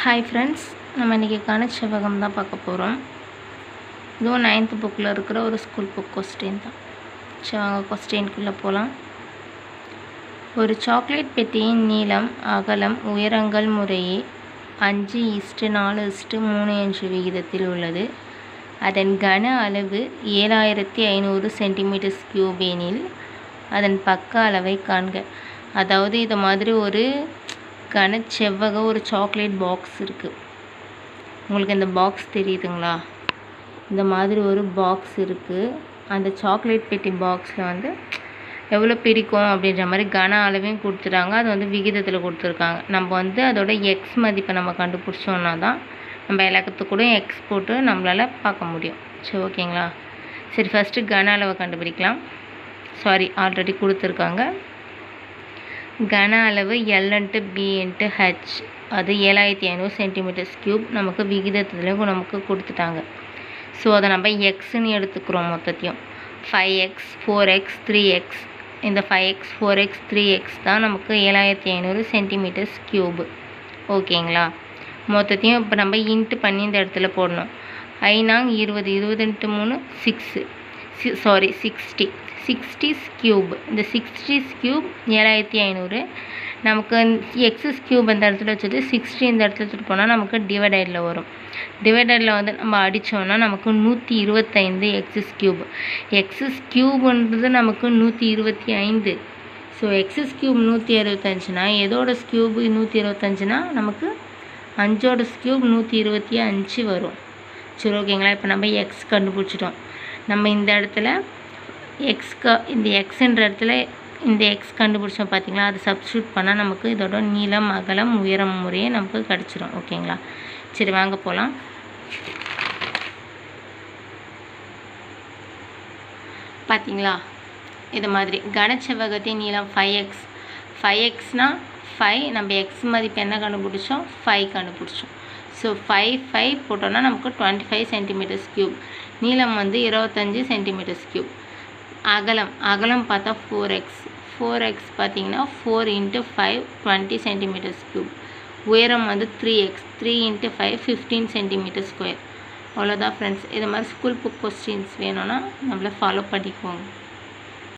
Hi friends, நம்ம இன்றைக்கி கணச்செவ்வகம் தான் பார்க்க போகிறோம். இதுவும் 9th புக்கில் இருக்கிற ஒரு ஸ்கூல் புக் கொஸ்டின் தான். சரி, வாங்க கொஸ்டின்குள்ளே போகலாம். ஒரு சாக்லேட் பெட்டியின் நீளம், அகலம், உயரங்கள் முறையே 5:4:3 விகிதத்தில் உள்ளது. அதன் கன அளவு 7500 cm3 எனில் அதன் பக்க அளவை காண்க. அதாவது இது மாதிரி ஒரு கனச்செவ்வக ஒரு சாக்லேட் பாக்ஸ் இருக்குது. உங்களுக்கு இந்த பாக்ஸ் தெரியுதுங்களா? இந்த மாதிரி ஒரு பாக்ஸ் இருக்குது. அந்த சாக்லேட் பெட்டி பாக்ஸில் எவ்வளோ பிரிக்கும் அப்படின்ற மாதிரி கன அளவையும் கொடுத்துட்டாங்க. அது விகிதத்தில் கொடுத்துருக்காங்க. நம்ம அதோட எக்ஸ் மதிப்பை நம்ம கண்டுபிடிச்சோன்னா தான் நம்ம எல்லாத்துக்கு கூட எக்ஸ் போட்டு நம்மளால் பார்க்க முடியும். சரி, ஓகேங்களா? சரி, ஃபஸ்ட்டு கன அளவை கண்டுபிடிக்கலாம். ஆல்ரெடி கொடுத்துருக்காங்க. கன அளவு L/B/H, அது 7500 cm3 நமக்கு விகிதத்துலேயும் நமக்கு கொடுத்துட்டாங்க. ஸோ அதை நம்ம எக்ஸ்ன்னு எடுத்துக்கிறோம். மொத்தத்தையும் 5x 4x 3x, இந்த 5x 4x 3x தான் நமக்கு 7500 cm3. ஓகேங்களா? மொத்தத்தையும் இப்போ நம்ம இன்ட்டு பண்ணி இந்த இடத்துல போடணும். 5×20 20 × 3 60 60's cube. இந்த 60's cube 7500. நமக்கு எக்ஸஸ் கியூப் இந்த இடத்துல வச்சுட்டு 60 இந்த இடத்துல எடுத்துகிட்டு போனால் நமக்கு டிவைடரில் வரும். டிவைடரில் நம்ம அடித்தோன்னா நமக்கு 125 எக்ஸஸ் கியூப். எக்ஸஸ் கியூப்ன்றது நமக்கு 125. ஸோ எக்ஸஸ் கியூப் 125னா எதோட கியூப் 125னா நமக்கு 5ஓட கியூப் 125 வரும். சரி, ஓகேங்களா? இப்போ நம்ம எக்ஸ் கண்டுபிடிச்சிட்டோம். நம்ம இந்த இடத்துல இந்த எக்ஸுன்ற இடத்துல இந்த எக்ஸ் கண்டுபிடிச்சோம் பார்த்தீங்களா? அது சப்ஸ்டியூட் பண்ணால் நமக்கு இதோட நீளம், அகலம், உயரம் முறையே நமக்கு கிடச்சிரும். ஓகேங்களா? சரி, வாங்க போகலாம். பார்த்தீங்களா? இது மாதிரி கனச்செவ்வகத்தின் நீளம் 5x. 5xனால் 5, நம்ம எக்ஸ் மதிப்பு என்ன கண்டுபிடிச்சோம்? 5 கண்டுபிடிச்சோம். ஸோ 5 போட்டோன்னா நமக்கு 25 cm3. நீளம் 25 cm3. அகலம் பார்த்தா 4x பார்த்தீங்கன்னா 4 × 5 20 cm3. உயரம் 3x 3 × 5 15 cm². அவ்வளோதான் ஃப்ரெண்ட்ஸ். இது மாதிரி ஸ்கூல் புக் கொஸ்டின்ஸ் வேணும்னா நம்மளை ஃபாலோ பண்ணிக்கோங்க.